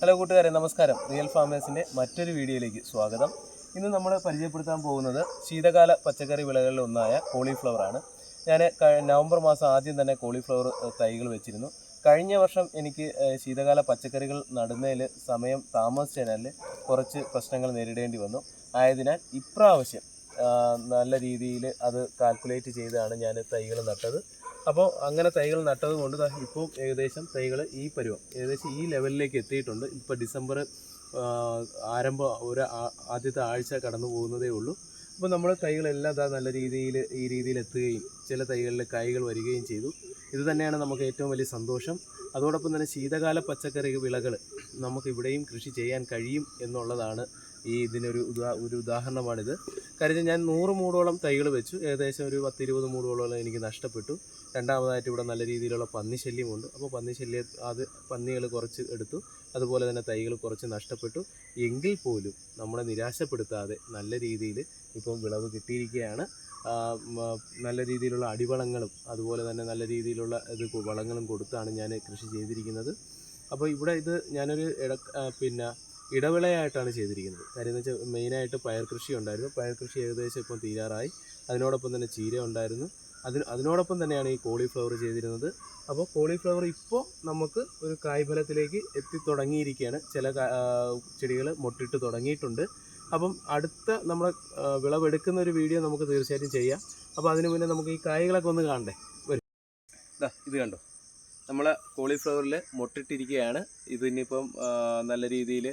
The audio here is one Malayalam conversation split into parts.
ഹലോ കൂട്ടുകാരെ, നമസ്കാരം. റിയൽ ഫാമേഴ്സിൻ്റെ മറ്റൊരു വീഡിയോയിലേക്ക് സ്വാഗതം. ഇന്ന് നമ്മൾ പരിചയപ്പെടുത്താൻ പോകുന്നത് ശീതകാല പച്ചക്കറി വിളകളിൽ ഒന്നായ കോളിഫ്ലവറാണ്. ഞാൻ നവംബർ മാസം ആദ്യം തന്നെ കോളിഫ്ലവർ തൈകൾ വെച്ചിരുന്നു. കഴിഞ്ഞ വർഷം എനിക്ക് ശീതകാല പച്ചക്കറികൾ നടുന്നതിൽ സമയം താമസിച്ചതിനാൽ കുറച്ച് പ്രശ്നങ്ങൾ നേരിടേണ്ടി വന്നു. ആയതിനാൽ ഇപ്രാവശ്യം നല്ല രീതിയിൽ അത് കാൽക്കുലേറ്റ് ചെയ്താണ് ഞാൻ തൈകൾ നട്ടത്. അപ്പോൾ അങ്ങനെ തൈകൾ നട്ടത് കൊണ്ട് ഇപ്പോൾ ഏകദേശം തൈകൾ ഈ പരുവം ഏകദേശം ഈ ലെവലിലേക്ക് എത്തിയിട്ടുണ്ട്. ഇപ്പോൾ ഡിസംബർ ആരംഭം ആദ്യത്തെ ആഴ്ച കടന്നു പോകുന്നതേ ഉള്ളൂ. അപ്പോൾ നമ്മൾ തൈകളെല്ലാം നല്ല രീതിയിൽ ഈ രീതിയിൽ എത്തുകയും ചില തൈകളിൽ കായ്കൾ വരികയും ചെയ്തു. ഇത് തന്നെയാണ് നമുക്ക് ഏറ്റവും വലിയ സന്തോഷം. അതോടൊപ്പം തന്നെ ശീതകാല പച്ചക്കറി വിളകൾ നമുക്ക് ഇവിടെയും കൃഷി ചെയ്യാൻ കഴിയും എന്നുള്ളതാണ് ഇതിനൊരു ഉദാഹരണമാണിത്. കാര്യം ഞാൻ 100 മൂടോളം തൈകൾ വെച്ചു. ഏകദേശം ഒരു 10-20 മൂടോളം എനിക്ക് നഷ്ടപ്പെട്ടു. രണ്ടാമതായിട്ട് ഇവിടെ നല്ല രീതിയിലുള്ള പന്നി ശല്യമുണ്ട്. അപ്പോൾ പന്നികൾ കുറച്ച് എടുത്തു. അതുപോലെ തന്നെ തൈകൾ കുറച്ച് നഷ്ടപ്പെട്ടു. എങ്കിൽ പോലും നമ്മളെ നിരാശപ്പെടുത്താതെ നല്ല രീതിയിൽ ഇപ്പം വിളവ് കിട്ടിയിരിക്കുകയാണ്. നല്ല രീതിയിലുള്ള അടിവളങ്ങളും അതുപോലെ തന്നെ നല്ല രീതിയിലുള്ള വളങ്ങളും കൊടുത്താണ് ഞാൻ കൃഷി ചെയ്തിരിക്കുന്നത്. അപ്പോൾ ഇവിടെ ഞാനൊരു ഇടവിളയായിട്ടാണ് ചെയ്തിരിക്കുന്നത്. കാര്യം എന്ന് വെച്ചാൽ മെയിനായിട്ട് പയർ കൃഷി ഉണ്ടായിരുന്നു. പയർ കൃഷി ഏകദേശം ഇപ്പം തീരാറായി. അതിനോടൊപ്പം തന്നെ ചീര ഉണ്ടായിരുന്നു. അതിനോടൊപ്പം തന്നെയാണ് ഈ കോളിഫ്ലവർ ചെയ്തിരുന്നത്. അപ്പോൾ കോളിഫ്ലവർ ഇപ്പോൾ നമുക്ക് ഒരു കായ്ഫലത്തിലേക്ക് എത്തിത്തുടങ്ങിയിരിക്കുകയാണ്. ചില ചെടികൾ മൊട്ടിട്ട് തുടങ്ങിയിട്ടുണ്ട്. അപ്പം അടുത്ത നമ്മൾ വിളവെടുക്കുന്ന ഒരു വീഡിയോ നമുക്ക് തീർച്ചയായിട്ടും ചെയ്യാം. അപ്പോൾ അതിനു മുന്നേ നമുക്ക് ഈ കായ്കളൊക്കെ ഒന്ന് കാണണ്ടേ. ഇത് കണ്ടോ, നമ്മളെ കോളിഫ്ലവറിൽ മൊട്ടിട്ടിരിക്കുകയാണ്. ഇതിനിപ്പം നല്ല രീതിയിൽ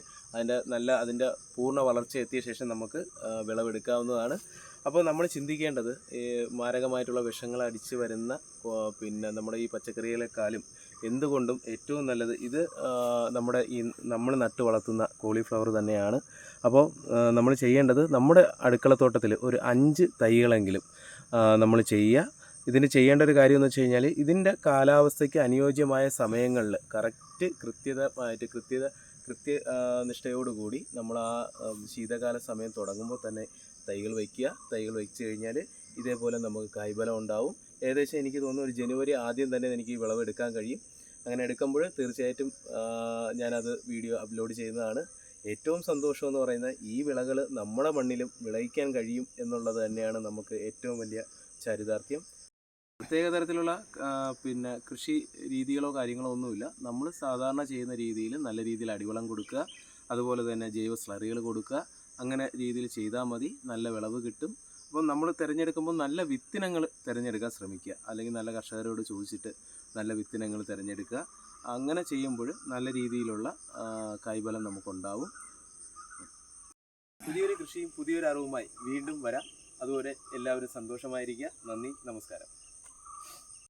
അതിൻ്റെ പൂർണ്ണ വളർച്ച എത്തിയ ശേഷം നമുക്ക് വിളവെടുക്കാവുന്നതാണ്. അപ്പോൾ നമ്മൾ ചിന്തിക്കേണ്ടത് മാരകമായിട്ടുള്ള വിഷങ്ങൾ അടിച്ച് വരുന്ന നമ്മുടെ ഈ പച്ചക്കറികളെക്കാളും എന്തുകൊണ്ടും ഏറ്റവും നല്ലത് നമ്മൾ നട്ടു വളർത്തുന്ന കോളിഫ്ലവർ തന്നെയാണ്. അപ്പോൾ നമ്മൾ ചെയ്യേണ്ടത് നമ്മുടെ അടുക്കളത്തോട്ടത്തിൽ ഒരു 5 തൈകളെങ്കിലും നമ്മൾ ചെയ്യുക. ഇതിന് ചെയ്യേണ്ട ഒരു കാര്യം എന്ന് വെച്ച് കഴിഞ്ഞാൽ ഇതിൻ്റെ കാലാവസ്ഥയ്ക്ക് അനുയോജ്യമായ സമയങ്ങളിൽ കൃത്യനിഷ്ഠയോടുകൂടി നമ്മൾ ശീതകാല സമയം തുടങ്ങുമ്പോൾ തന്നെ തൈകൾ വയ്ക്കുക. തൈകൾ വെച്ച് കഴിഞ്ഞാൽ ഇതേപോലെ നമുക്ക് കായ്ഫലം ഉണ്ടാവും. ഏകദേശം എനിക്ക് തോന്നുന്നു ഒരു ജനുവരി ആദ്യം തന്നെ എനിക്ക് ഈ വിളവെടുക്കാൻ കഴിയും. അങ്ങനെ എടുക്കുമ്പോൾ തീർച്ചയായിട്ടും ഞാനത് വീഡിയോ അപ്ലോഡ് ചെയ്യുന്നതാണ്. ഏറ്റവും സന്തോഷം എന്ന് പറയുന്നത് ഈ വിളകൾ നമ്മുടെ മണ്ണിലും വിളയിക്കാൻ കഴിയും എന്നുള്ളത് തന്നെയാണ് നമുക്ക് ഏറ്റവും വലിയ ചരിതാർത്ഥ്യം. പ്രത്യേക തരത്തിലുള്ള കൃഷി രീതികളോ കാര്യങ്ങളോ ഒന്നുമില്ല. നമ്മൾ സാധാരണ ചെയ്യുന്ന രീതിയിൽ നല്ല രീതിയിൽ അടിവളം കൊടുക്കുക, അതുപോലെ തന്നെ ജൈവ സ്ലറികൾ കൊടുക്കുക. അങ്ങനെ രീതിയിൽ ചെയ്താൽ മതി, നല്ല വിളവ് കിട്ടും. അപ്പം നമ്മൾ തിരഞ്ഞെടുക്കുമ്പോൾ നല്ല വിത്തിനങ്ങൾ തിരഞ്ഞെടുക്കാൻ ശ്രമിക്കുക. അല്ലെങ്കിൽ നല്ല കർഷകരോട് ചോദിച്ചിട്ട് നല്ല വിത്തിനങ്ങൾ തിരഞ്ഞെടുക്കുക. അങ്ങനെ ചെയ്യുമ്പോൾ നല്ല രീതിയിലുള്ള കായ്ഫലം നമുക്കുണ്ടാവും. പുതിയൊരു കൃഷിയും പുതിയൊരു അറിവുമായി വീണ്ടും വരാം. അതുപോലെ എല്ലാവരും സന്തോഷമായിരിക്കുക. നന്ദി, നമസ്കാരം.